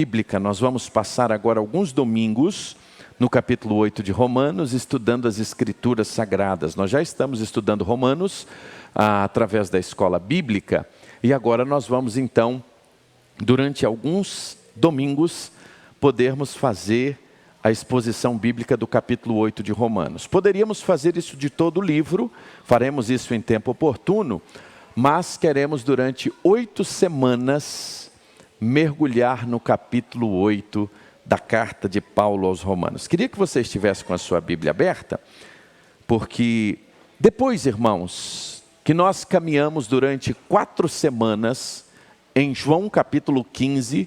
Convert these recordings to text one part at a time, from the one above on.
Bíblica, nós vamos passar agora alguns domingos no capítulo 8 de Romanos, estudando as Escrituras Sagradas. Nós já estamos estudando Romanos através da escola bíblica, e agora nós vamos então, durante alguns domingos, podermos fazer a exposição bíblica do capítulo 8 de Romanos. Poderíamos fazer isso de todo o livro, faremos isso em tempo oportuno, mas queremos durante 8 semanas mergulhar no capítulo 8 da carta de Paulo aos Romanos. Queria que você estivesse com a sua Bíblia aberta, porque depois, irmãos, que nós caminhamos durante 4 semanas em João capítulo 15,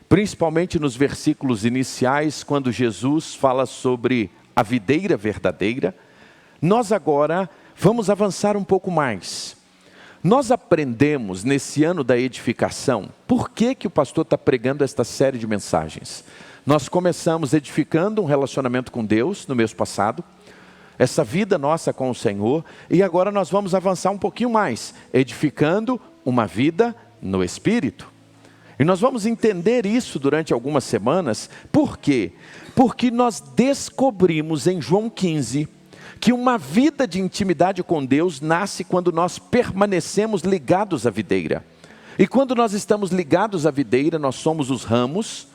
principalmente nos versículos iniciais, quando Jesus fala sobre a videira verdadeira, nós agora vamos avançar um pouco mais. Nós aprendemos nesse ano da edificação, por que o pastor está pregando esta série de mensagens? Nós começamos edificando um relacionamento com Deus no mês passado, essa vida nossa com o Senhor, e agora nós vamos avançar um pouquinho mais, edificando uma vida no Espírito. E nós vamos entender isso durante algumas semanas, por quê? Porque nós descobrimos em João 15, que uma vida de intimidade com Deus nasce quando nós permanecemos ligados à videira. E quando nós estamos ligados à videira, nós somos os ramos,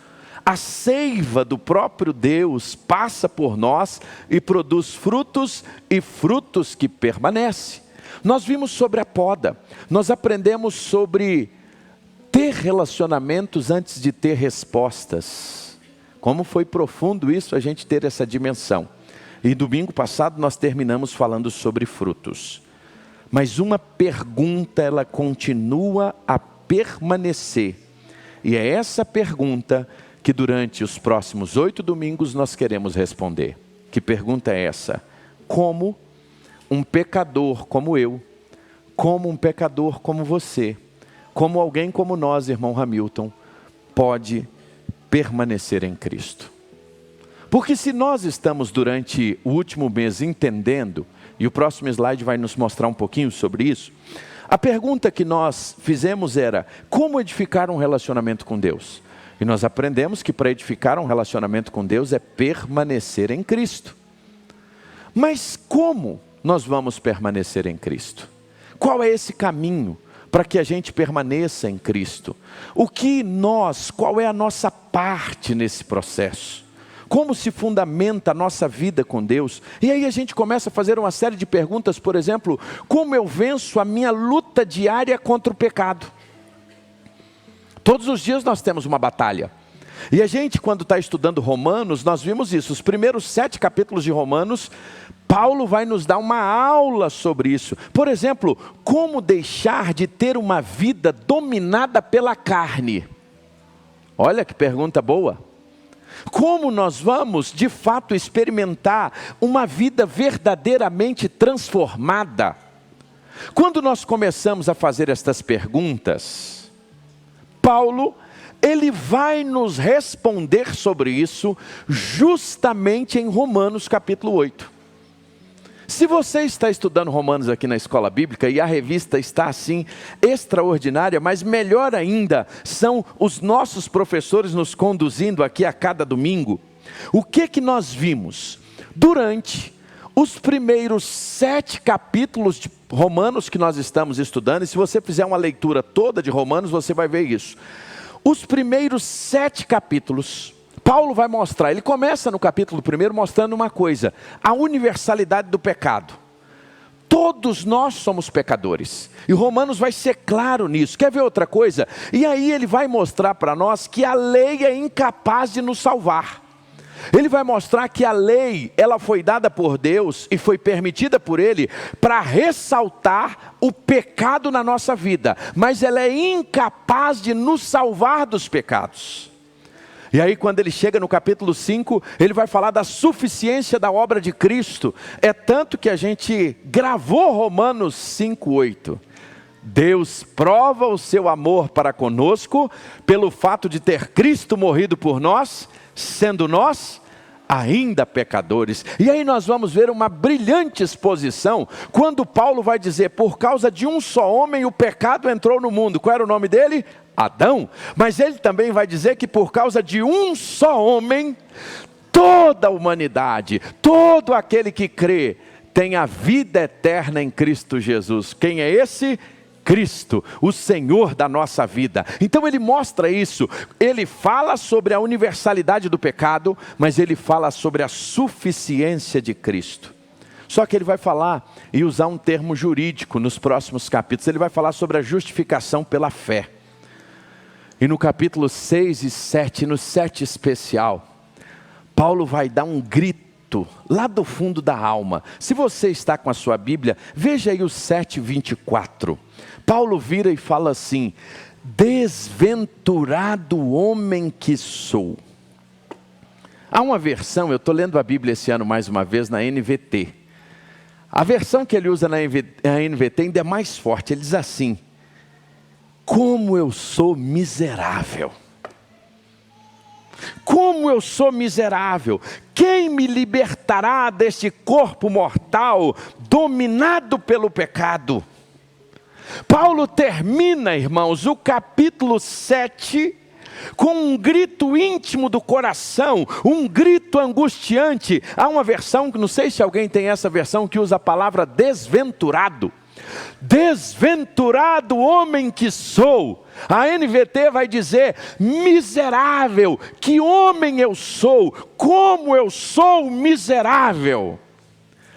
a seiva do próprio Deus passa por nós e produz frutos, e frutos que permanecem. Nós vimos sobre a poda, nós aprendemos sobre ter relacionamentos antes de ter respostas. Como foi profundo isso, a gente ter essa dimensão. E domingo passado nós terminamos falando sobre frutos. Mas uma pergunta, ela continua a permanecer. E é essa pergunta que durante os próximos 8 domingos nós queremos responder. Que pergunta é essa? Como um pecador como eu, como um pecador como você, como alguém como nós, irmão Hamilton, pode permanecer em Cristo? Porque se nós estamos durante o último mês entendendo, e o próximo slide vai nos mostrar um pouquinho sobre isso, a pergunta que nós fizemos era, como edificar um relacionamento com Deus? E nós aprendemos que para edificar um relacionamento com Deus é permanecer em Cristo. Mas como nós vamos permanecer em Cristo? Qual é esse caminho para que a gente permaneça em Cristo? Qual é a nossa parte nesse processo? Como se fundamenta a nossa vida com Deus? E aí a gente começa a fazer uma série de perguntas, por exemplo, como eu venço a minha luta diária contra o pecado? Todos os dias nós temos uma batalha. E a gente, quando está estudando Romanos, nós vimos isso. Os primeiros 7 capítulos de Romanos, Paulo vai nos dar uma aula sobre isso. Por exemplo, como deixar de ter uma vida dominada pela carne? Olha que pergunta boa. Como nós vamos, de fato, experimentar uma vida verdadeiramente transformada? Quando nós começamos a fazer estas perguntas, Paulo, ele vai nos responder sobre isso justamente em Romanos capítulo 8. Se você está estudando Romanos aqui na escola bíblica, e a revista está assim, extraordinária, mas melhor ainda, são os nossos professores nos conduzindo aqui a cada domingo. O que nós vimos? Durante os primeiros 7 capítulos de Romanos que nós estamos estudando, e se você fizer uma leitura toda de Romanos, você vai ver isso. Os primeiros 7 capítulos, Paulo vai mostrar, ele começa no capítulo 1 mostrando uma coisa, a universalidade do pecado. Todos nós somos pecadores, e Romanos vai ser claro nisso. Quer ver outra coisa? E aí ele vai mostrar para nós que a lei é incapaz de nos salvar. Ele vai mostrar que a lei, ela foi dada por Deus e foi permitida por Ele para ressaltar o pecado na nossa vida, mas ela é incapaz de nos salvar dos pecados. E aí quando ele chega no capítulo 5, ele vai falar da suficiência da obra de Cristo. É tanto que a gente gravou Romanos 5:8. Deus prova o seu amor para conosco, pelo fato de ter Cristo morrido por nós, sendo nós ainda pecadores. E aí nós vamos ver uma brilhante exposição, quando Paulo vai dizer, por causa de um só homem o pecado entrou no mundo. Qual era o nome dele? Adão. Mas ele também vai dizer que por causa de um só homem, toda a humanidade, todo aquele que crê, tem a vida eterna em Cristo Jesus. Quem é esse? Cristo, o Senhor da nossa vida. Então ele mostra isso, ele fala sobre a universalidade do pecado, mas ele fala sobre a suficiência de Cristo. Só que ele vai falar e usar um termo jurídico nos próximos capítulos, ele vai falar sobre a justificação pela fé. E no capítulo 6 e 7, no 7 especial, Paulo vai dar um grito lá do fundo da alma. Se você está com a sua Bíblia, veja aí o 7:24. Paulo vira e fala assim: desventurado homem que sou. Há uma versão, eu estou lendo a Bíblia esse ano mais uma vez na NVT. A versão que ele usa na NVT ainda é mais forte, ele diz assim: como eu sou miserável. Como eu sou miserável, quem me libertará deste corpo mortal, dominado pelo pecado? Paulo termina, irmãos, o capítulo 7, com um grito íntimo do coração, um grito angustiante. Há uma versão, não sei se alguém tem essa versão, que usa a palavra desventurado. Desventurado homem que sou. A NVT vai dizer: miserável, que homem eu sou, como eu sou miserável.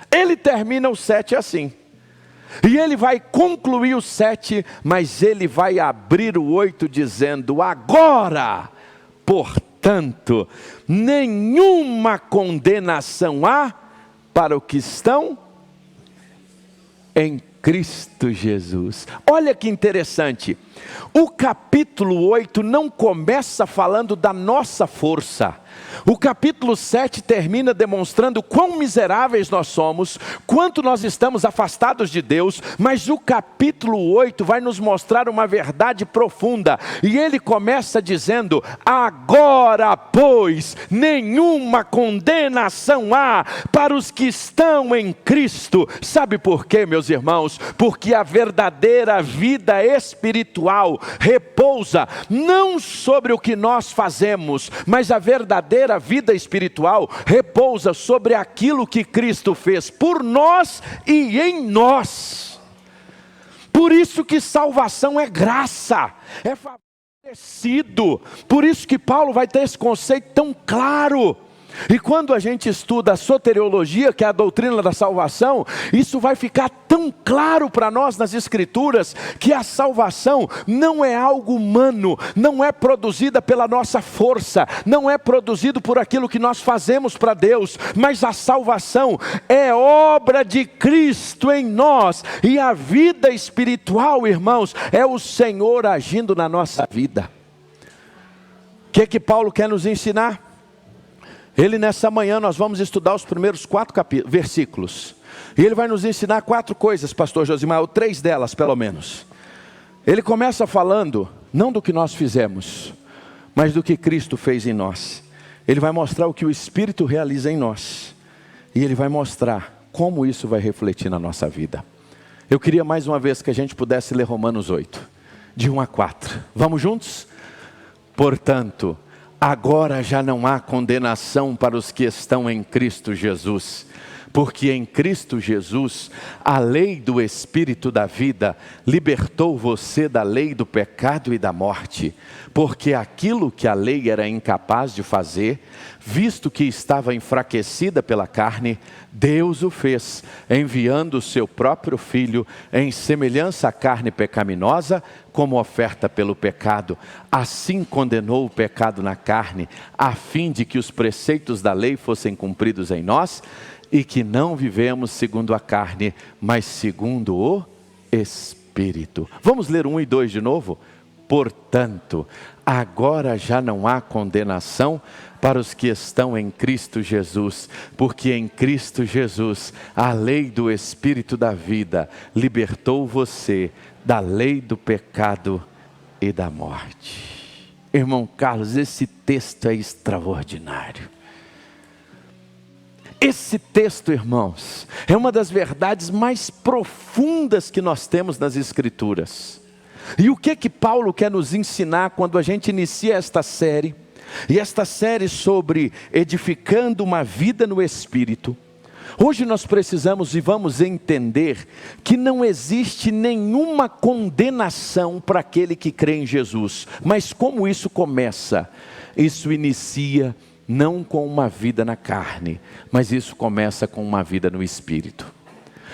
Ele termina o 7 assim. E ele vai concluir o 7, mas ele vai abrir o 8 dizendo: agora, portanto, nenhuma condenação há para os que estão em Cristo Jesus. Olha que interessante, o capítulo 8 não começa falando da nossa força. O capítulo 7 termina demonstrando quão miseráveis nós somos, quanto nós estamos afastados de Deus, mas o capítulo 8 vai nos mostrar uma verdade profunda, e ele começa dizendo: agora, pois, nenhuma condenação há para os que estão em Cristo. Sabe por quê, meus irmãos? Porque a verdadeira vida espiritual repousa não sobre o que nós fazemos, mas a verdadeira vida espiritual repousa sobre aquilo que Cristo fez por nós e em nós. Por isso que salvação é graça, é favorecido. Por isso que Paulo vai ter esse conceito tão claro. E quando a gente estuda a soteriologia, que é a doutrina da salvação, isso vai ficar tão claro para nós nas Escrituras, que a salvação não é algo humano, não é produzida pela nossa força, não é produzido por aquilo que nós fazemos para Deus, mas a salvação é obra de Cristo em nós, e a vida espiritual, irmãos, é o Senhor agindo na nossa vida. O que Paulo quer nos ensinar? Ele, nessa manhã, nós vamos estudar os primeiros 4 versículos. E ele vai nos ensinar 4 coisas, pastor Josimar, ou 3 delas pelo menos. Ele começa falando, não do que nós fizemos, mas do que Cristo fez em nós. Ele vai mostrar o que o Espírito realiza em nós. E ele vai mostrar como isso vai refletir na nossa vida. Eu queria mais uma vez que a gente pudesse ler Romanos 8, de 1 a 4. Vamos juntos? Portanto, agora já não há condenação para os que estão em Cristo Jesus, porque em Cristo Jesus a lei do Espírito da vida libertou você da lei do pecado e da morte, porque aquilo que a lei era incapaz de fazer, visto que estava enfraquecida pela carne, Deus o fez, enviando o seu próprio Filho em semelhança à carne pecaminosa, como oferta pelo pecado. Assim condenou o pecado na carne, a fim de que os preceitos da lei fossem cumpridos em nós, e que não vivemos segundo a carne, mas segundo o Espírito. Vamos ler 1 e 2 de novo? Portanto, agora já não há condenação para os que estão em Cristo Jesus, porque em Cristo Jesus a lei do Espírito da vida libertou você da lei do pecado e da morte. Irmão Carlos, esse texto é extraordinário. Esse texto, irmãos, é uma das verdades mais profundas que nós temos nas Escrituras. E o que Paulo quer nos ensinar quando a gente inicia esta série? E esta série sobre edificando uma vida no Espírito. Hoje nós precisamos e vamos entender que não existe nenhuma condenação para aquele que crê em Jesus. Mas como isso começa? Isso inicia não com uma vida na carne, mas isso começa com uma vida no Espírito.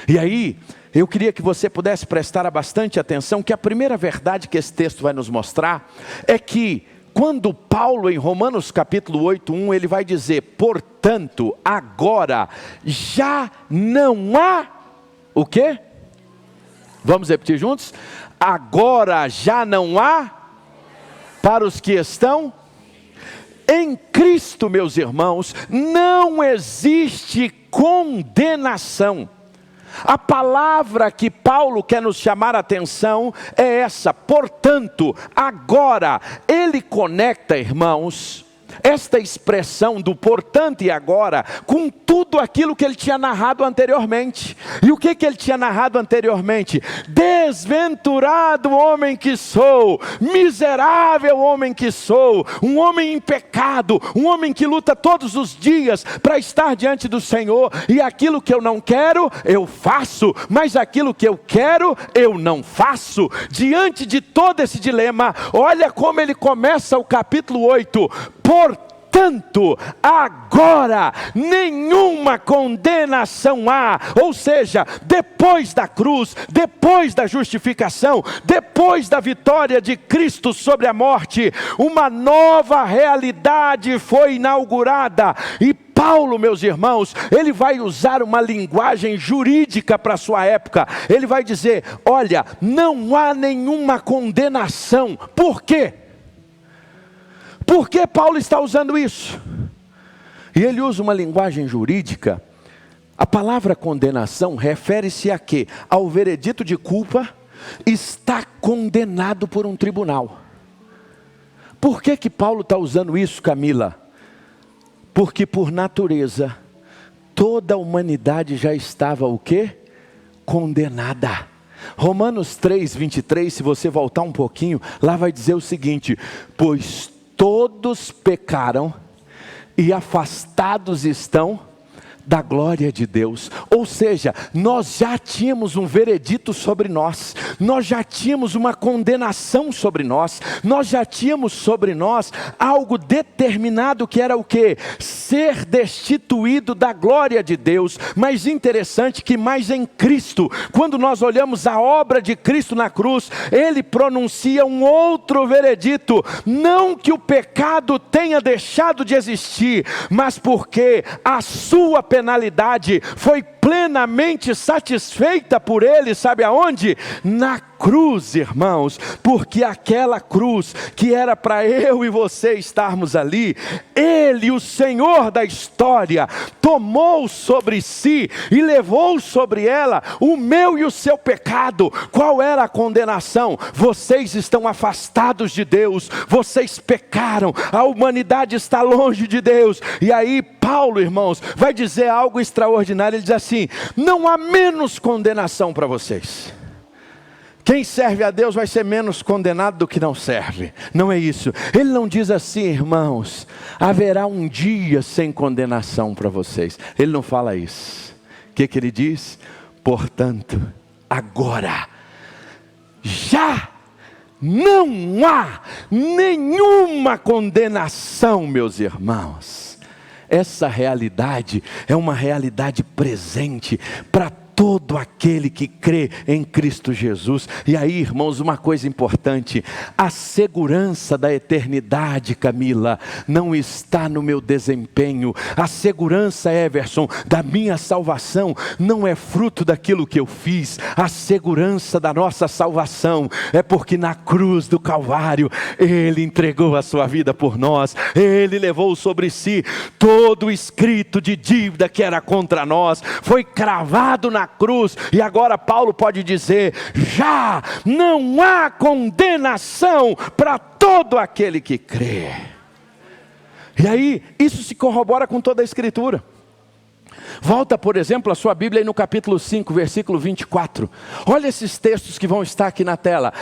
E aí, eu queria que você pudesse prestar bastante atenção, que a primeira verdade que esse texto vai nos mostrar é que quando Paulo, em Romanos capítulo 8:1, ele vai dizer: portanto, agora já não há o quê? Vamos repetir juntos? Agora já não há para os que estão em Cristo, meus irmãos, não existe condenação. A palavra que Paulo quer nos chamar a atenção é essa: portanto, agora. Ele conecta, irmãos, esta expressão do portanto e agora com tudo aquilo que ele tinha narrado anteriormente. E o que ele tinha narrado anteriormente? Desventurado homem que sou, miserável homem que sou, um homem em pecado, um homem que luta todos os dias para estar diante do Senhor, e aquilo que eu não quero, eu faço, mas aquilo que eu quero, eu não faço. Diante de todo esse dilema, olha como ele começa o capítulo 8, portanto, agora nenhuma condenação há. Ou seja, depois da cruz, depois da justificação, depois da vitória de Cristo sobre a morte, uma nova realidade foi inaugurada. E Paulo, meus irmãos, ele vai usar uma linguagem jurídica para a sua época. Ele vai dizer: olha, não há nenhuma condenação. Por quê? Por que Paulo está usando isso? E ele usa uma linguagem jurídica. A palavra condenação refere-se a quê? Ao veredito de culpa, está condenado por um tribunal. Por que Paulo está usando isso, Camila? Porque por natureza, toda a humanidade já estava o quê? Condenada. Romanos 3:23, se você voltar um pouquinho, lá vai dizer o seguinte: pois todos pecaram e afastados estão da glória de Deus. Ou seja, nós já tínhamos um veredito sobre nós, nós já tínhamos uma condenação sobre nós, nós já tínhamos sobre nós algo determinado, que era o quê? Ser destituído da glória de Deus. Mas interessante que mais em Cristo, quando nós olhamos a obra de Cristo na cruz, ele pronuncia um outro veredito, não que o pecado tenha deixado de existir, mas porque a sua penalidade foi plenamente satisfeita por ele, sabe aonde? Na cruz, irmãos, porque aquela cruz que era para eu e você estarmos ali, ele, o Senhor da história, tomou sobre si e levou sobre ela o meu e o seu pecado. Qual era a condenação? Vocês estão afastados de Deus, vocês pecaram, a humanidade está longe de Deus. E aí Paulo, irmãos, vai dizer algo extraordinário. Ele diz assim: não há menos condenação para vocês. Quem serve a Deus vai ser menos condenado do que não serve. Não é isso. Ele não diz assim: irmãos, haverá um dia sem condenação para vocês. Ele não fala isso. O que ele diz? Portanto, agora já não há nenhuma condenação, meus irmãos. Essa realidade é uma realidade presente para todo aquele que crê em Cristo Jesus. E aí, irmãos, uma coisa importante: a segurança da eternidade, Camila, não está no meu desempenho. A segurança, Everson, da minha salvação não é fruto daquilo que eu fiz. A segurança da nossa salvação é porque na cruz do Calvário ele entregou a sua vida por nós. Ele levou sobre si todo o escrito de dívida que era contra nós, foi cravado na cruz. E agora Paulo pode dizer: já não há condenação para todo aquele que crê. E aí isso se corrobora com toda a escritura. Volta, por exemplo, a sua Bíblia aí no capítulo 5, versículo 24. Olha esses textos que vão estar aqui na tela.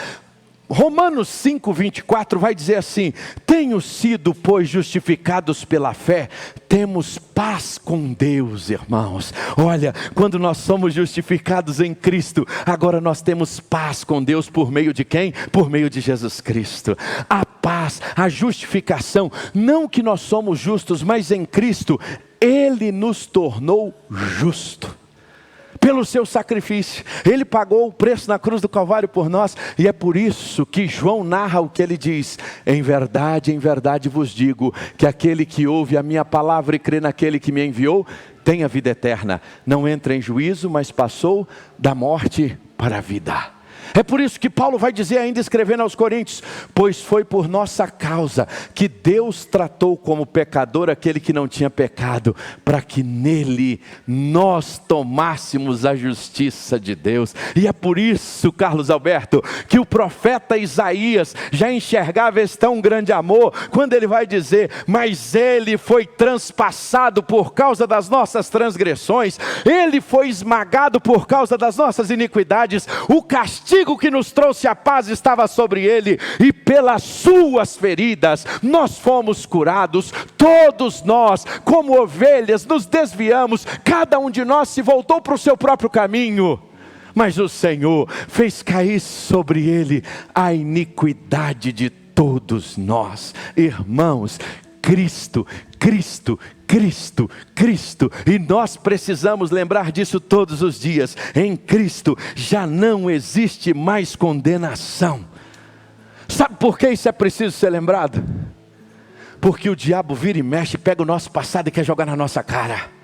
Romanos 5, 24 vai dizer assim: tenho sido, pois, justificados pela fé, temos paz com Deus, irmãos. Olha, quando nós somos justificados em Cristo, agora nós temos paz com Deus por meio de quem? Por meio de Jesus Cristo. A paz, a justificação, não que nós somos justos, mas em Cristo, Ele nos tornou justo. Pelo seu sacrifício, Ele pagou o preço na cruz do Calvário por nós, e é por isso que João narra o que ele diz: em verdade vos digo, que aquele que ouve a minha palavra e crê naquele que me enviou, tem a vida eterna, não entra em juízo, mas passou da morte para a vida. É por isso que Paulo vai dizer ainda, escrevendo aos Coríntios: pois foi por nossa causa que Deus tratou como pecador aquele que não tinha pecado, para que nele nós tomássemos a justiça de Deus. E é por isso, Carlos Alberto, que o profeta Isaías já enxergava esse tão grande amor, quando ele vai dizer: mas ele foi transpassado por causa das nossas transgressões, ele foi esmagado por causa das nossas iniquidades, o castigo que nos trouxe a paz estava sobre ele, e pelas suas feridas nós fomos curados. Todos nós, como ovelhas, nos desviamos, cada um de nós se voltou para o seu próprio caminho, mas o Senhor fez cair sobre ele a iniquidade de todos nós. Irmãos, Cristo, e nós precisamos lembrar disso todos os dias. Em Cristo já não existe mais condenação. Sabe por que isso é preciso ser lembrado? Porque o diabo vira e mexe, pega o nosso passado e quer jogar na nossa cara.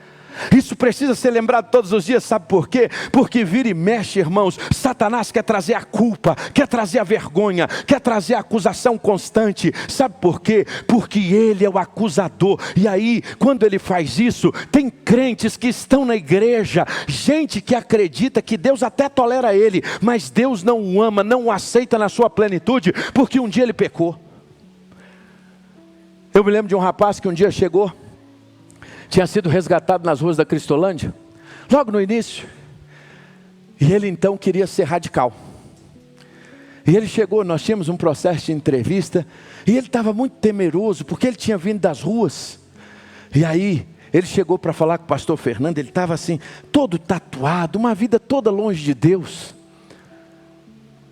Isso precisa ser lembrado todos os dias. Sabe por quê? Porque vira e mexe, irmãos, Satanás quer trazer a culpa, quer trazer a vergonha, quer trazer a acusação constante. Sabe por quê? Porque ele é o acusador. E aí, quando ele faz isso, tem crentes que estão na igreja, gente que acredita que Deus até tolera ele, mas Deus não o ama, não o aceita na sua plenitude, porque um dia ele pecou. Eu me lembro de um rapaz que um dia chegou, tinha sido resgatado nas ruas da Cristolândia, logo no início, e ele então queria ser radical. E ele chegou, nós tínhamos um processo de entrevista, e ele estava muito temeroso, porque ele tinha vindo das ruas. E aí, ele chegou para falar com o pastor Fernando, ele estava assim, todo tatuado, uma vida toda longe de Deus.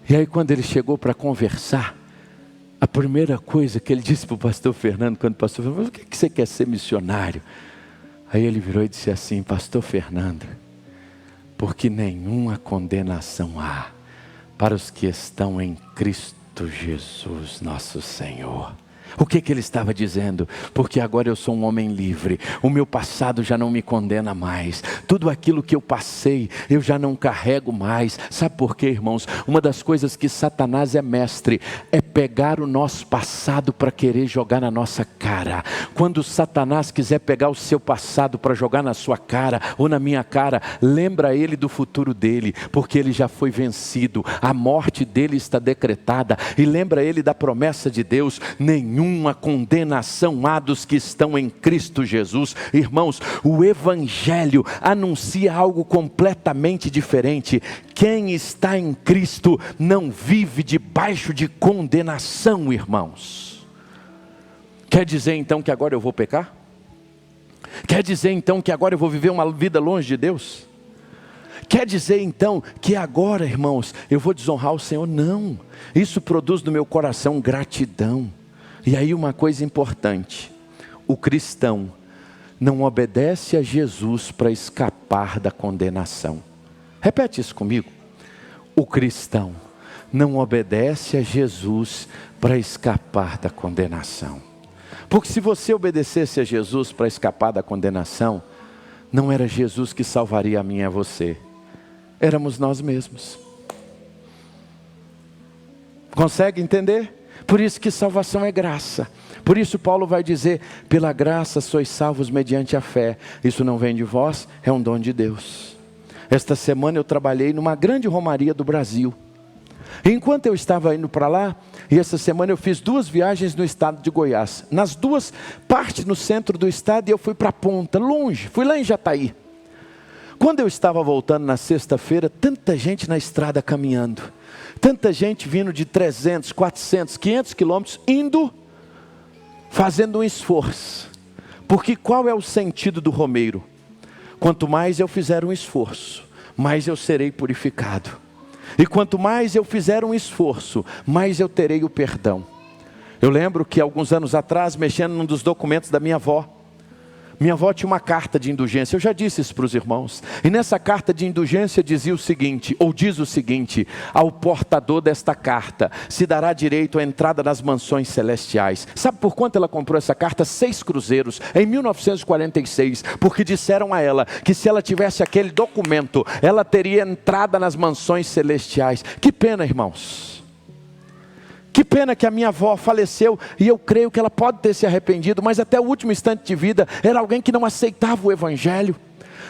E aí quando ele chegou para conversar, a primeira coisa que ele disse para o pastor Fernando, quando o pastor Fernando falou: por que você quer ser missionário? Aí ele virou e disse assim: pastor Fernando, porque nenhuma condenação há para os que estão em Cristo Jesus nosso Senhor. O que ele estava dizendo? Porque agora eu sou um homem livre, o meu passado já não me condena mais, tudo aquilo que eu passei, eu já não carrego mais. Sabe por quê, irmãos? Uma das coisas que Satanás é mestre, é pegar o nosso passado para querer jogar na nossa cara. Quando Satanás quiser pegar o seu passado para jogar na sua cara, ou na minha cara, lembra ele do futuro dele, porque ele já foi vencido, a morte dele está decretada, e lembra ele da promessa de Deus: nenhuma condenação há dos que estão em Cristo Jesus. Irmãos, o Evangelho anuncia algo completamente diferente. Quem está em Cristo não vive debaixo de condenação, irmãos. Quer dizer então que agora eu vou pecar? Quer dizer então que agora eu vou viver uma vida longe de Deus? Quer dizer então que agora, irmãos, eu vou desonrar o Senhor? Não. Isso produz no meu coração gratidão. E aí uma coisa importante: o cristão não obedece a Jesus para escapar da condenação. Repete isso comigo. O cristão não obedece a Jesus para escapar da condenação. Porque se você obedecesse a Jesus para escapar da condenação, não era Jesus que salvaria a mim e a você, éramos nós mesmos. Consegue entender? Por isso que salvação é graça. Por isso Paulo vai dizer: pela graça sois salvos mediante a fé. Isso não vem de vós, é um dom de Deus. Esta semana eu trabalhei numa grande romaria do Brasil. Enquanto eu estava indo para lá, e essa semana eu fiz 2 viagens no estado de Goiás. Nas 2 partes no centro do estado, e eu fui para a ponta, longe, fui lá em Jataí. Quando eu estava voltando na sexta-feira, tanta gente na estrada caminhando, tanta gente vindo de 300, 400, 500 quilômetros, indo, fazendo um esforço. Porque qual é o sentido do romeiro? Quanto mais eu fizer um esforço, mais eu serei purificado. E quanto mais eu fizer um esforço, mais eu terei o perdão. Eu lembro que alguns anos atrás, mexendo num dos documentos da minha avó tinha uma carta de indulgência. Eu já disse isso para os irmãos. E nessa carta de indulgência dizia o seguinte, ou diz o seguinte: ao portador desta carta se dará direito à entrada nas mansões celestiais. Sabe por quanto ela comprou essa carta? 6 cruzeiros, em 1946. Porque disseram a ela que se ela tivesse aquele documento, ela teria entrada nas mansões celestiais. Que pena, irmãos. Que pena que a minha avó faleceu, e eu creio que ela pode ter se arrependido, mas até o último instante de vida, era alguém que não aceitava o Evangelho.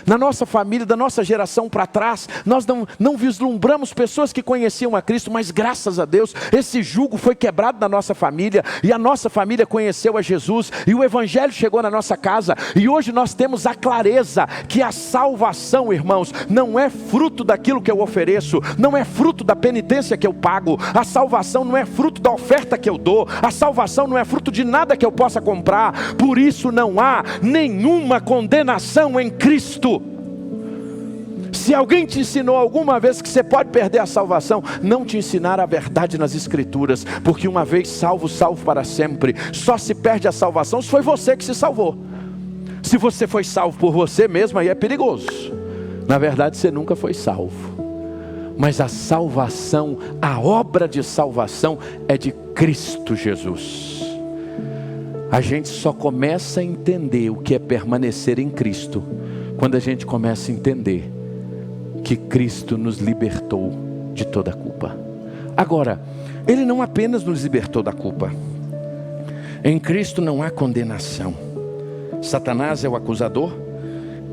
Na nossa família, da nossa geração para trás, nós não vislumbramos pessoas que conheciam a Cristo, mas graças a Deus, esse jugo foi quebrado na nossa família, e a nossa família conheceu a Jesus, e o Evangelho chegou na nossa casa, e hoje nós temos a clareza, que a salvação, irmãos, não é fruto daquilo que eu ofereço, não é fruto da penitência que eu pago, a salvação não é fruto da oferta que eu dou, a salvação não é fruto de nada que eu possa comprar, por isso não há nenhuma condenação em Cristo. Se alguém te ensinou alguma vez que você pode perder a salvação, não te ensinaram a verdade nas Escrituras, porque uma vez salvo, salvo para sempre. Só se perde a salvação se foi você que se salvou. Se você foi salvo por você mesmo, aí é perigoso. Na verdade, você nunca foi salvo. Mas a salvação, a obra de salvação é de Cristo Jesus. A gente só começa a entender o que é permanecer em Cristo quando a gente começa a entender que Cristo nos libertou de toda a culpa. Agora, Ele não apenas nos libertou da culpa. Em Cristo não há condenação. Satanás é o acusador,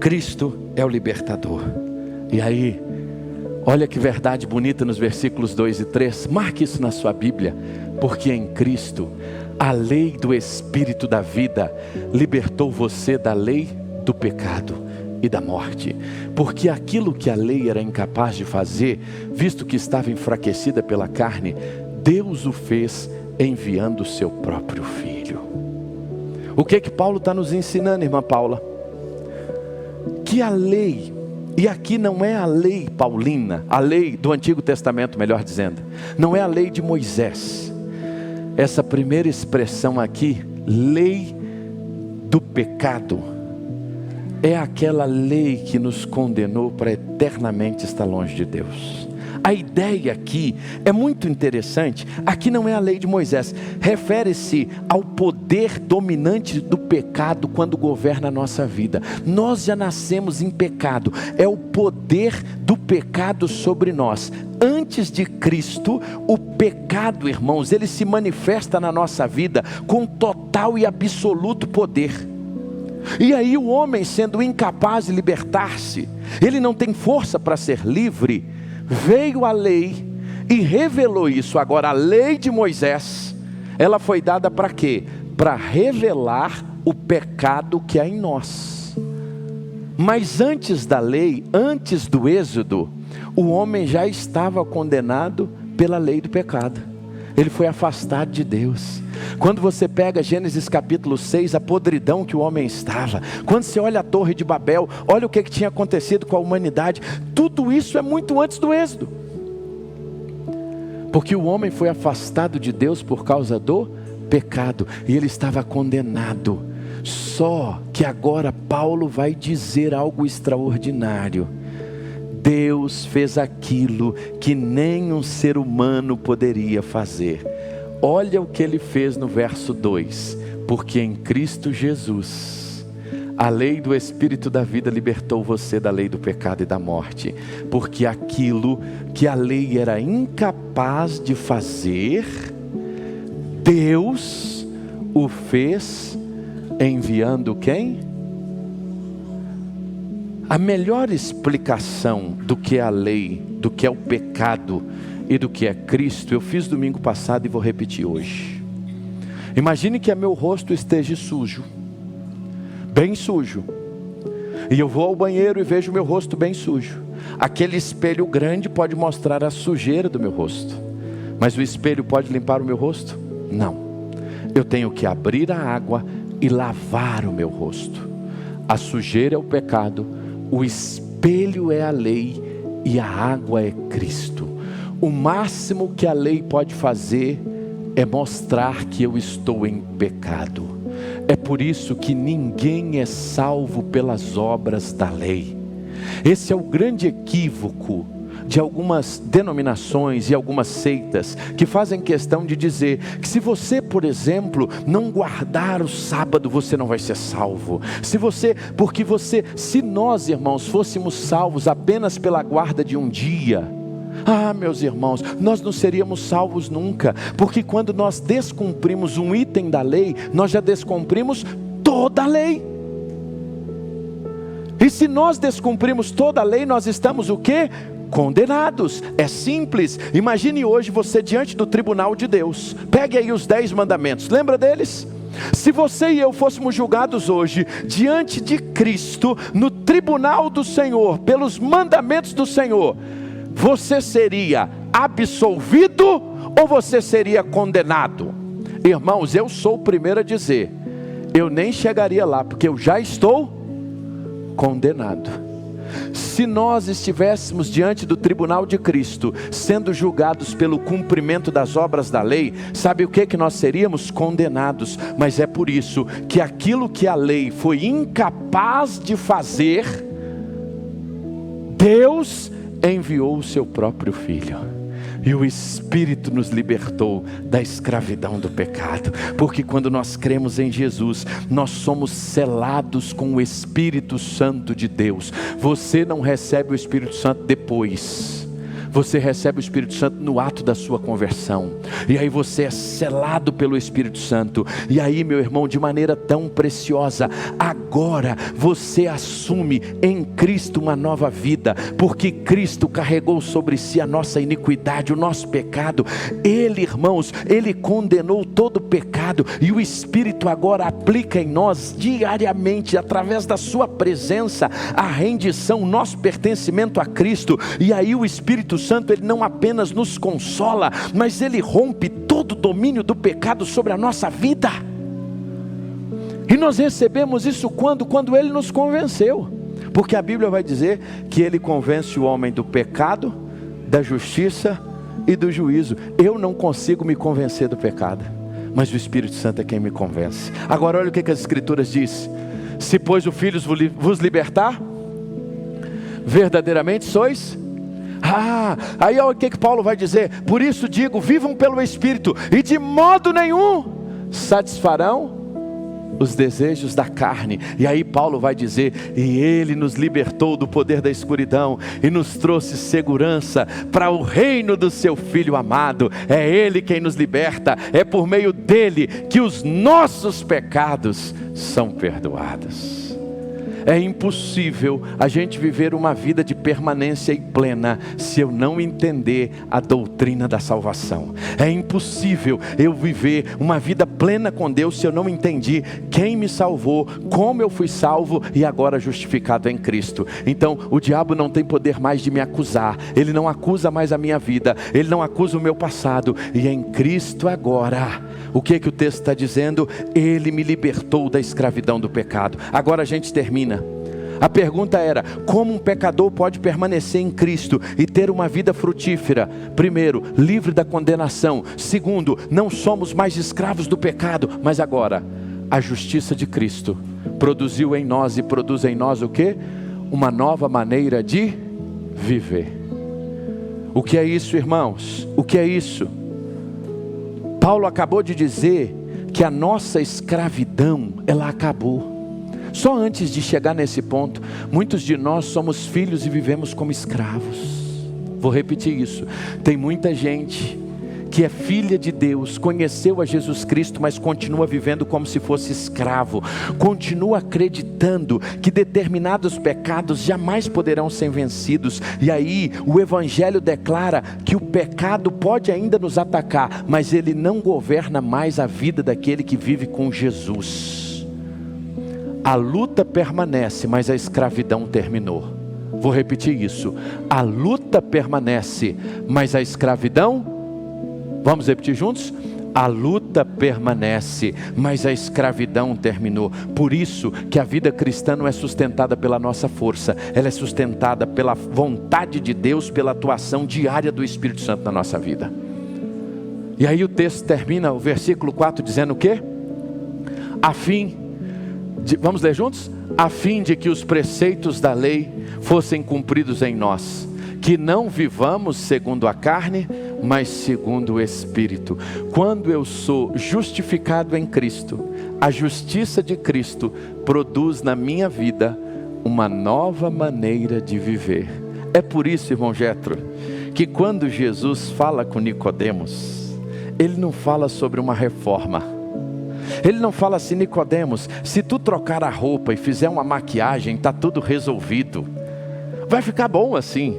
Cristo é o libertador. E aí, olha que verdade bonita nos versículos 2 e 3. Marque isso na sua Bíblia. Porque em Cristo, a lei do Espírito da vida libertou você da lei do pecado e da morte, porque aquilo que a lei era incapaz de fazer, visto que estava enfraquecida pela carne, Deus o fez enviando o seu próprio Filho. O que que Paulo está nos ensinando, irmã Paula? Que a lei, e aqui não é a lei paulina, a lei do Antigo Testamento, melhor dizendo, não é a lei de Moisés. Essa primeira expressão aqui, lei do pecado, é aquela lei que nos condenou para eternamente estar longe de Deus. A ideia aqui é muito interessante. Aqui não é a lei de Moisés, refere-se ao poder dominante do pecado quando governa a nossa vida. Nós já nascemos em pecado, é o poder do pecado sobre nós. Antes de Cristo, o pecado, irmãos, ele se manifesta na nossa vida com total e absoluto poder. E aí o homem, sendo incapaz de libertar-se, ele não tem força para ser livre, veio a lei e revelou isso. Agora a lei de Moisés, ela foi dada para quê? Para revelar o pecado que há em nós. Mas antes da lei, antes do êxodo, o homem já estava condenado pela lei do pecado. Ele foi afastado de Deus. Quando você pega Gênesis capítulo 6, a podridão que o homem estava. Quando você olha a torre de Babel, olha o que tinha acontecido com a humanidade. Tudo isso é muito antes do êxodo. Porque o homem foi afastado de Deus por causa do pecado. E ele estava condenado. Só que agora Paulo vai dizer algo extraordinário. Deus fez aquilo que nenhum ser humano poderia fazer. Olha o que ele fez no verso 2. Porque em Cristo Jesus, a lei do Espírito da vida libertou você da lei do pecado e da morte. Porque aquilo que a lei era incapaz de fazer, Deus o fez enviando quem? A melhor explicação do que é a lei, do que é o pecado e do que é Cristo, eu fiz domingo passado e vou repetir hoje. Imagine que meu rosto esteja sujo, bem sujo. e eu vou ao banheiro e vejo o meu rosto bem sujo. Aquele espelho grande pode mostrar a sujeira do meu rosto, mas o espelho pode limpar o meu rosto? Não. Eu tenho que abrir a água e lavar o meu rosto. A sujeira é o pecado, o espelho é a lei e a água é Cristo. O máximo que a lei pode fazer é mostrar que eu estou em pecado. É por isso que ninguém é salvo pelas obras da lei. Esse é o grande equívoco de algumas denominações e algumas seitas que fazem questão de dizer que se você, por exemplo, não guardar o sábado, você não vai ser salvo. Se nós, irmãos, fôssemos salvos apenas pela guarda de um dia, meus irmãos, nós não seríamos salvos nunca, porque quando nós descumprimos um item da lei, nós já descumprimos toda a lei. E se nós descumprimos toda a lei, nós estamos o quê? Condenados. É simples. Imagine hoje você diante do tribunal de Deus. Pegue aí os 10 mandamentos, lembra deles? Se você e eu fôssemos julgados hoje diante de Cristo, no tribunal do Senhor, pelos mandamentos do Senhor, você seria absolvido ou você seria condenado? Irmãos, eu sou o primeiro a dizer, eu nem chegaria lá, porque eu já estou condenado. Se nós estivéssemos diante do tribunal de Cristo, sendo julgados pelo cumprimento das obras da lei, sabe o que nós seríamos? Condenados. Mas é por isso que aquilo que a lei foi incapaz de fazer, Deus enviou o seu próprio Filho. E o Espírito nos libertou da escravidão do pecado. Porque quando nós cremos em Jesus, nós somos selados com o Espírito Santo de Deus. Você não recebe o Espírito Santo depois. Você recebe o Espírito Santo no ato da sua conversão. E aí você é selado pelo Espírito Santo. E aí, meu irmão, de maneira tão preciosa, agora você assume em Cristo uma nova vida. Porque Cristo carregou sobre si a nossa iniquidade, o nosso pecado. Ele, irmãos, Ele condenou todo o pecado. E o Espírito agora aplica em nós diariamente, através da sua presença, a rendição, o nosso pertencimento a Cristo. E aí o Espírito Santo, Ele não apenas nos consola, mas Ele rompe todo o domínio do pecado sobre a nossa vida. E nós recebemos isso quando Ele nos convenceu. Porque a Bíblia vai dizer que Ele convence o homem do pecado, da justiça e do juízo. Eu não consigo me convencer do pecado, mas o Espírito Santo é quem me convence. Agora olha o que as Escrituras dizem: se pois o Filho vos libertar, verdadeiramente sois. Aí olha o que Paulo vai dizer: por isso digo, vivam pelo Espírito, e de modo nenhum satisfarão os desejos da carne. E aí Paulo vai dizer: e Ele nos libertou do poder da escuridão, e nos trouxe segurança para o reino do seu Filho amado. É Ele quem nos liberta, é por meio dEle que os nossos pecados são perdoados. É impossível a gente viver uma vida de permanência e plena se eu não entender a doutrina da salvação. É impossível eu viver uma vida plena com Deus se eu não entendi quem me salvou, como eu fui salvo e agora justificado em Cristo. Então o diabo não tem poder mais de me acusar. Ele não acusa mais a minha vida, ele não acusa o meu passado. E em Cristo agora, o que o texto está dizendo? Ele me libertou da escravidão do pecado. Agora a gente termina. A pergunta era: como um pecador pode permanecer em Cristo e ter uma vida frutífera? Primeiro, livre da condenação. Segundo, não somos mais escravos do pecado. Mas agora, a justiça de Cristo produziu em nós e produz em nós o quê? Uma nova maneira de viver. O que é isso, irmãos? O que é isso? Paulo acabou de dizer que a nossa escravidão, ela acabou. Só antes de chegar nesse ponto, muitos de nós somos filhos e vivemos como escravos. Vou repetir isso. Tem muita gente que é filha de Deus, conheceu a Jesus Cristo, mas continua vivendo como se fosse escravo. Continua acreditando que determinados pecados jamais poderão ser vencidos. E aí o Evangelho declara que o pecado pode ainda nos atacar, mas ele não governa mais a vida daquele que vive com Jesus. A luta permanece, mas a escravidão terminou. Vou repetir isso. A luta permanece, mas a escravidão... Vamos repetir juntos? A luta permanece, mas a escravidão terminou. Por isso que a vida cristã não é sustentada pela nossa força. Ela é sustentada pela vontade de Deus, pela atuação diária do Espírito Santo na nossa vida. E aí o texto termina, o versículo 4, dizendo o quê? A fim de... Vamos ler juntos? A fim de que os preceitos da lei fossem cumpridos em nós, que não vivamos segundo a carne, mas segundo o Espírito. Quando eu sou justificado em Cristo, a justiça de Cristo produz na minha vida uma nova maneira de viver. É por isso, irmão Jetro, que quando Jesus fala com Nicodemos, ele não fala sobre uma reforma. Ele não fala assim: Nicodemos, se tu trocar a roupa e fizer uma maquiagem, está tudo resolvido, vai ficar bom assim.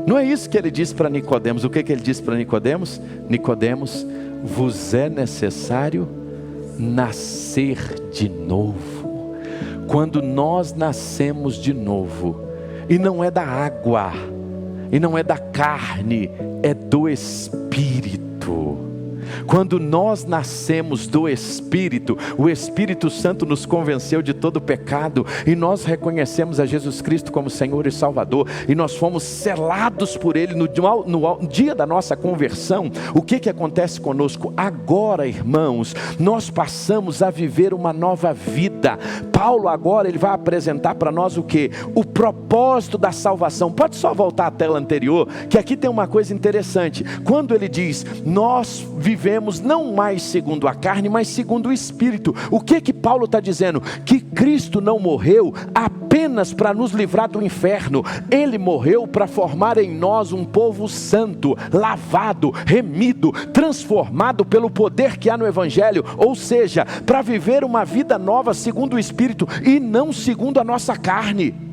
Não é isso que ele diz para Nicodemos. O que ele diz para Nicodemos? Nicodemos, vos é necessário nascer de novo. Quando nós nascemos de novo, e não é da água, e não é da carne, é do Espírito. Quando nós nascemos do Espírito, o Espírito Santo nos convenceu de todo pecado, e nós reconhecemos a Jesus Cristo como Senhor e Salvador, e nós fomos selados por Ele no dia da nossa conversão. O que acontece conosco? Agora, irmãos, nós passamos a viver uma nova vida. Paulo agora, ele vai apresentar para nós o que? O propósito da salvação. Pode só voltar à tela anterior, que aqui tem uma coisa interessante. Quando ele diz, nós vivemos não mais segundo a carne, mas segundo o Espírito. O que Paulo está dizendo? Que Cristo não morreu apenas para nos livrar do inferno. Ele morreu para formar em nós um povo santo, lavado, remido, transformado pelo poder que há no Evangelho. Ou seja, para viver uma vida nova segundo o Espírito e não segundo a nossa carne.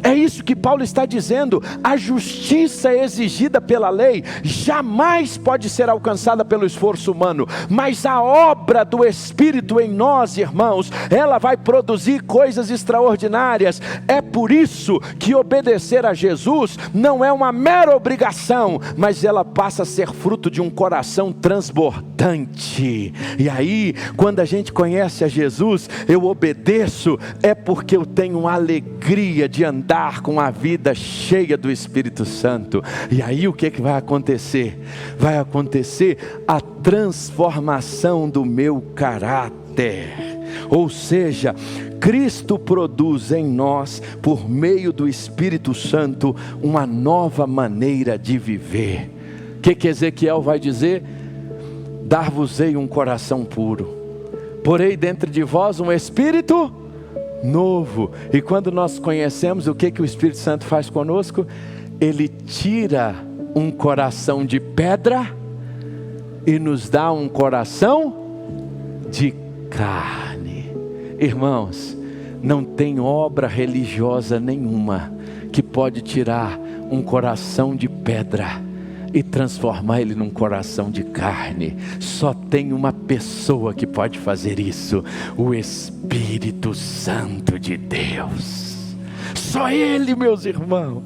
É isso que Paulo está dizendo. A justiça exigida pela lei jamais pode ser alcançada pelo esforço humano, mas a obra do Espírito em nós, irmãos, ela vai produzir coisas extraordinárias. É por isso que obedecer a Jesus não é uma mera obrigação, mas ela passa a ser fruto de um coração transbordante. E aí, quando a gente conhece a Jesus, eu obedeço, é porque eu tenho alegria de andar com a vida cheia do Espírito Santo. E aí o que vai acontecer? Vai acontecer a transformação do meu caráter. Ou seja, Cristo produz em nós, por meio do Espírito Santo, uma nova maneira de viver. O que Ezequiel vai dizer? Dar-vos-ei um coração puro, porei dentro de vós um espírito novo. E quando nós conhecemos, o que o Espírito Santo faz conosco? Ele tira um coração de pedra e nos dá um coração de carne. Irmãos, não tem obra religiosa nenhuma que pode tirar um coração de pedra e transformar ele num coração de carne. Só tem uma pessoa que pode fazer isso: o Espírito Santo de Deus. Só Ele, meus irmãos.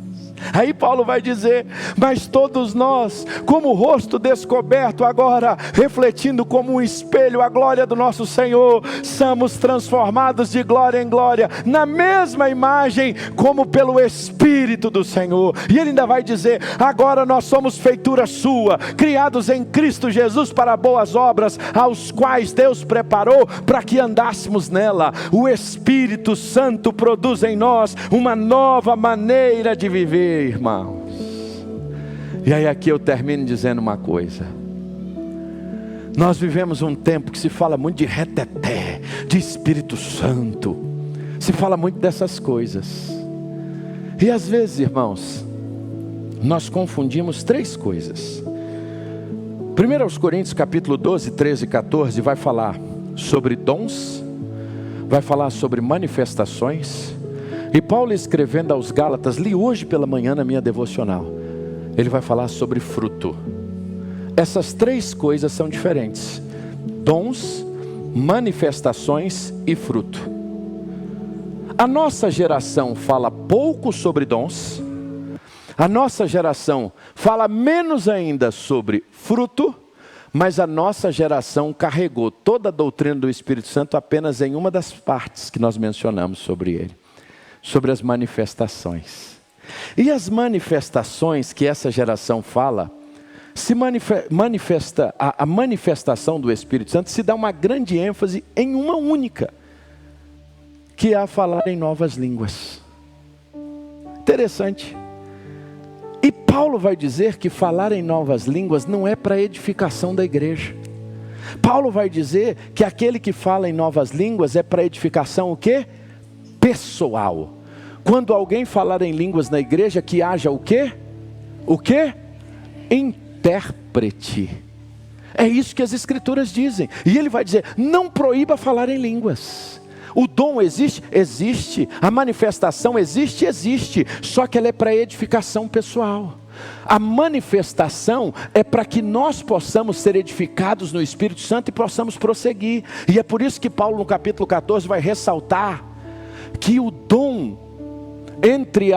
Aí Paulo vai dizer: mas todos nós, como o rosto descoberto agora, refletindo como um espelho a glória do nosso Senhor, somos transformados de glória em glória, na mesma imagem, como pelo Espírito do Senhor. E ele ainda vai dizer: agora nós somos feitura sua, criados em Cristo Jesus para boas obras, aos quais Deus preparou para que andássemos nela. O Espírito Santo produz em nós uma nova maneira de viver, irmãos. E aí aqui eu termino dizendo uma coisa: nós vivemos um tempo que se fala muito de reteté, de Espírito Santo, se fala muito dessas coisas, e às vezes, irmãos, nós confundimos três coisas. 1 Coríntios capítulo 12, 13 e 14 vai falar sobre dons, vai falar sobre manifestações. E Paulo, escrevendo aos Gálatas, li hoje pela manhã na minha devocional, ele vai falar sobre fruto. Essas três coisas são diferentes: dons, manifestações e fruto. A nossa geração fala pouco sobre dons, a nossa geração fala menos ainda sobre fruto, mas a nossa geração carregou toda a doutrina do Espírito Santo apenas em uma das partes que nós mencionamos sobre ele, sobre as manifestações. E as manifestações que essa geração fala, a manifestação do Espírito Santo se dá uma grande ênfase em uma única, que é a falar em novas línguas. Interessante. E Paulo vai dizer que falar em novas línguas não é para edificação da igreja. Paulo vai dizer que aquele que fala em novas línguas é para edificação o quê? Pessoal. Quando alguém falar em línguas na igreja, que haja o quê? O quê? Intérprete. É isso que as escrituras dizem. E ele vai dizer, não proíba falar em línguas. O dom existe? Existe. A manifestação existe? Existe. Só que ela é para edificação pessoal. A manifestação é para que nós possamos ser edificados no Espírito Santo e possamos prosseguir. E é por isso que Paulo no capítulo 14 vai ressaltar que o dom entre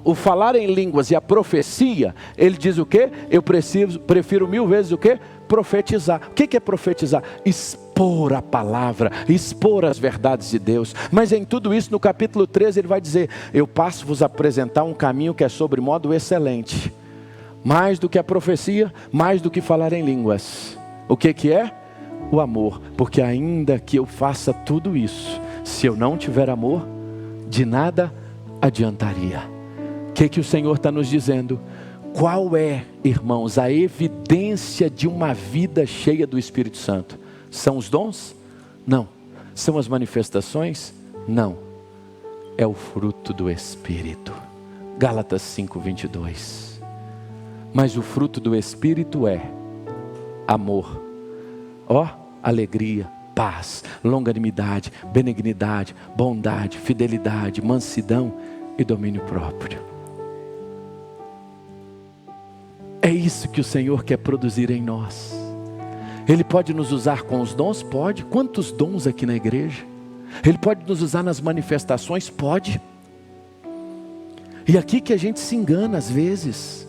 o falar em línguas e a profecia, ele diz o quê? Eu prefiro 1000 vezes o quê? Profetizar. O que é profetizar? Expor a palavra, expor as verdades de Deus. Mas em tudo isso, no capítulo 13, ele vai dizer, eu passo a vos apresentar um caminho que é sobre modo excelente. Mais do que a profecia, mais do que falar em línguas. O que é? O amor. Porque ainda que eu faça tudo isso, se eu não tiver amor, de nada adiantaria. O que o Senhor está nos dizendo? Qual é, irmãos, a evidência de uma vida cheia do Espírito Santo? São os dons? Não. São as manifestações? Não. É o fruto do Espírito. Gálatas 5:22. Mas o fruto do Espírito é amor, alegria, paz, longanimidade, benignidade, bondade, fidelidade, mansidão e domínio próprio. É isso que o Senhor quer produzir em nós. Ele pode nos usar com os dons? Pode. Quantos dons aqui na igreja? Ele pode nos usar nas manifestações? Pode. E aqui que a gente se engana às vezes.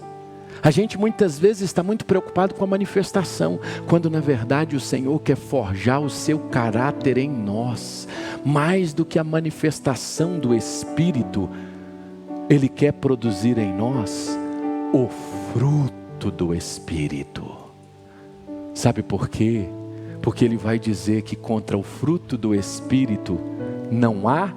A gente muitas vezes está muito preocupado com a manifestação, quando na verdade o Senhor quer forjar o seu caráter em nós. Mais do que a manifestação do Espírito, Ele quer produzir em nós o fruto do Espírito. Sabe por quê? Porque Ele vai dizer que contra o fruto do Espírito não há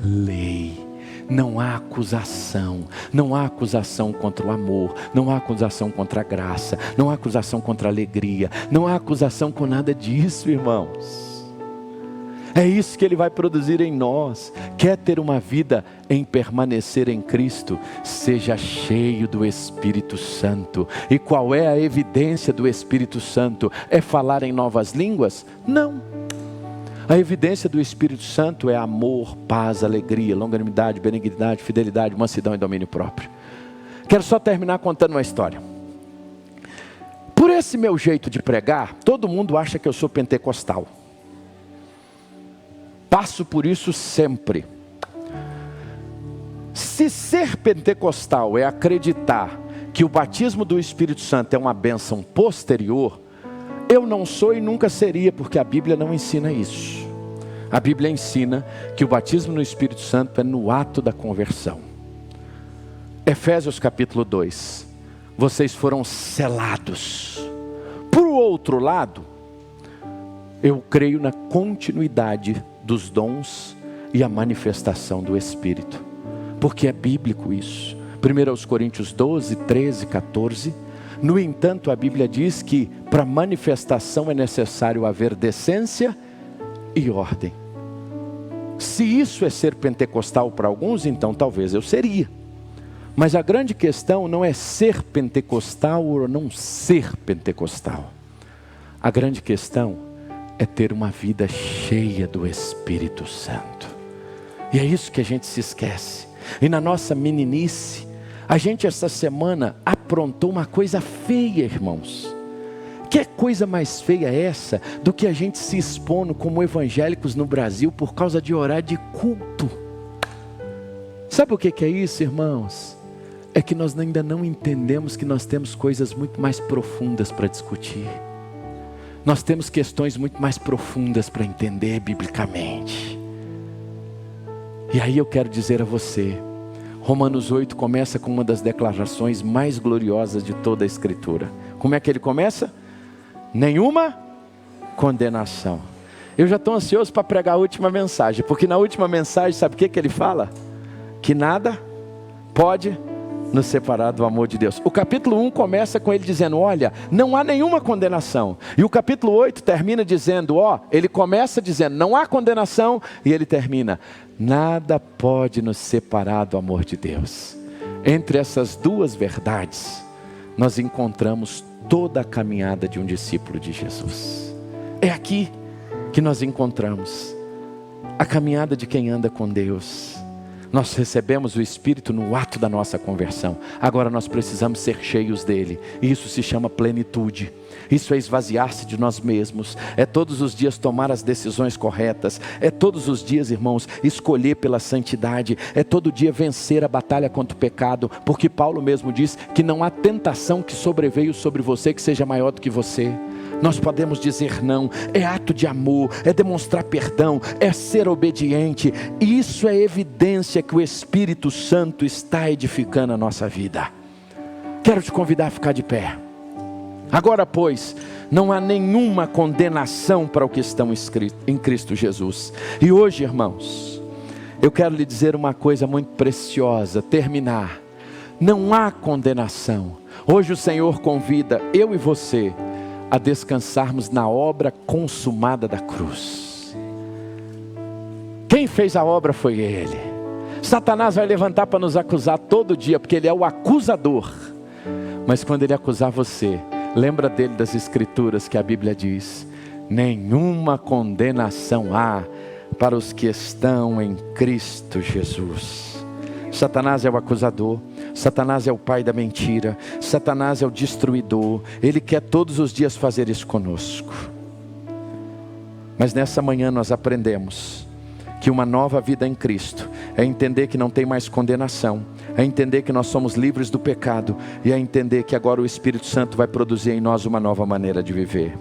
lei. Não há acusação, não há acusação contra o amor, não há acusação contra a graça, não há acusação contra a alegria, não há acusação com nada disso, irmãos. É isso que Ele vai produzir em nós. Quer ter uma vida em permanecer em Cristo? Seja cheio do Espírito Santo. E qual é a evidência do Espírito Santo? É falar em novas línguas? Não. A evidência do Espírito Santo é amor, paz, alegria, longanimidade, benignidade, fidelidade, mansidão e domínio próprio. Quero só terminar contando uma história. Por esse meu jeito de pregar, todo mundo acha que eu sou pentecostal. Passo por isso sempre. Se ser pentecostal é acreditar que o batismo do Espírito Santo é uma bênção posterior, eu não sou e nunca seria, porque a Bíblia não ensina isso. A Bíblia ensina que o batismo no Espírito Santo é no ato da conversão. Efésios capítulo 2. Vocês foram selados. Por outro lado, eu creio na continuidade dos dons e a manifestação do Espírito. Porque é bíblico isso. 1 Coríntios 12, 13, 14... No entanto, a Bíblia diz que para manifestação é necessário haver decência e ordem. Se isso é ser pentecostal para alguns, então talvez eu seria. Mas a grande questão não é ser pentecostal ou não ser pentecostal. A grande questão é ter uma vida cheia do Espírito Santo. E é isso que a gente se esquece. E na nossa meninice, a gente essa semana aprontou uma coisa feia, irmãos. Que coisa mais feia é essa do que a gente se expondo como evangélicos no Brasil por causa de horário de culto? Sabe o que é isso, irmãos? É que nós ainda não entendemos que nós temos coisas muito mais profundas para discutir. Nós temos questões muito mais profundas para entender biblicamente. E aí eu quero dizer a você, Romanos 8 começa com uma das declarações mais gloriosas de toda a Escritura. Como é que ele começa? Nenhuma condenação. Eu já estou ansioso para pregar a última mensagem, porque na última mensagem, sabe o que ele fala? Que nada pode nos separar do amor de Deus. O capítulo 1 começa com ele dizendo, olha, não há nenhuma condenação. E o capítulo 8 termina dizendo, ele começa dizendo, não há condenação, e ele termina, nada pode nos separar do amor de Deus. Entre essas duas verdades, nós encontramos toda a caminhada de um discípulo de Jesus. É aqui que nós encontramos a caminhada de quem anda com Deus. Nós recebemos o Espírito no ato da nossa conversão. Agora nós precisamos ser cheios dele. E isso se chama plenitude. Isso é esvaziar-se de nós mesmos. É todos os dias tomar as decisões corretas. É todos os dias, irmãos, escolher pela santidade. É todo dia vencer a batalha contra o pecado. Porque Paulo mesmo diz que não há tentação que sobreveio sobre você que seja maior do que você. Nós podemos dizer não, é ato de amor, é demonstrar perdão, é ser obediente. Isso é evidência que o Espírito Santo está edificando a nossa vida. Quero te convidar a ficar de pé. Agora, pois, não há nenhuma condenação para os que estão em Cristo Jesus. E hoje, irmãos, eu quero lhe dizer uma coisa muito preciosa, terminar. Não há condenação. Hoje o Senhor convida eu e você a descansarmos na obra consumada da cruz. Quem fez a obra foi Ele. Satanás vai levantar para nos acusar todo dia, porque ele é o acusador. Mas quando ele acusar você, lembra dele das Escrituras que a Bíblia diz, nenhuma condenação há para os que estão em Cristo Jesus. Satanás é o acusador, Satanás é o pai da mentira, Satanás é o destruidor, ele quer todos os dias fazer isso conosco. Mas nessa manhã nós aprendemos que uma nova vida em Cristo é entender que não tem mais condenação, é entender que nós somos livres do pecado e é entender que agora o Espírito Santo vai produzir em nós uma nova maneira de viver.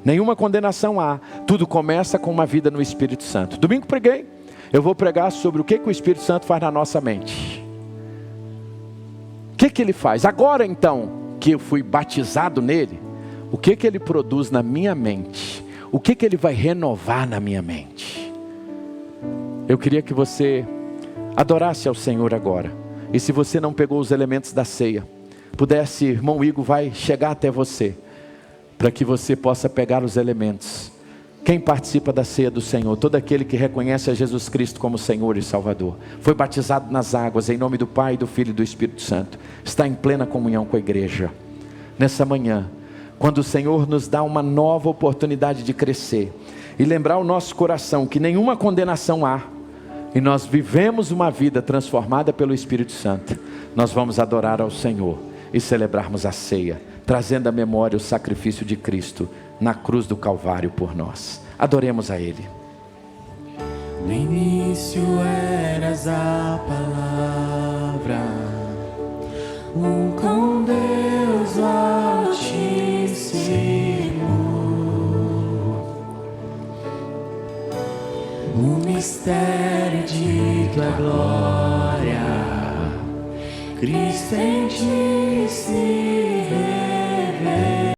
Nenhuma condenação há, tudo começa com uma vida no Espírito Santo. Domingo preguei. Eu vou pregar sobre o que o Espírito Santo faz na nossa mente. O que ele faz? Agora então, que eu fui batizado nele, o que ele produz na minha mente? O que ele vai renovar na minha mente? Eu queria que você adorasse ao Senhor agora. E se você não pegou os elementos da ceia, pudesse, irmão Igor vai chegar até você, para que você possa pegar os elementos. Quem participa da ceia do Senhor? Todo aquele que reconhece a Jesus Cristo como Senhor e Salvador. Foi batizado nas águas, em nome do Pai, do Filho e do Espírito Santo. Está em plena comunhão com a igreja. Nessa manhã, quando o Senhor nos dá uma nova oportunidade de crescer, e lembrar o nosso coração que nenhuma condenação há, e nós vivemos uma vida transformada pelo Espírito Santo, nós vamos adorar ao Senhor e celebrarmos a ceia, trazendo à memória o sacrifício de Cristo na cruz do Calvário por nós. Adoremos a Ele. No início eras a palavra, com Deus Altíssimo, o mistério de tua glória, Cristo em ti se revela.